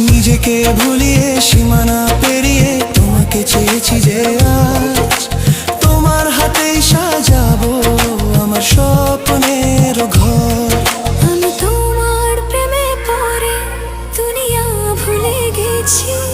নিজেকে ভুলিয়ে সীমানা পেরিয়ে তোমাকে চেয়েছি যে আজ তোমার হাতেই সাজাবো আমার স্বপ্নের ঘর। আমি তোমার প্রেমে পড়ে দুনিয়া ভুলে গেছি।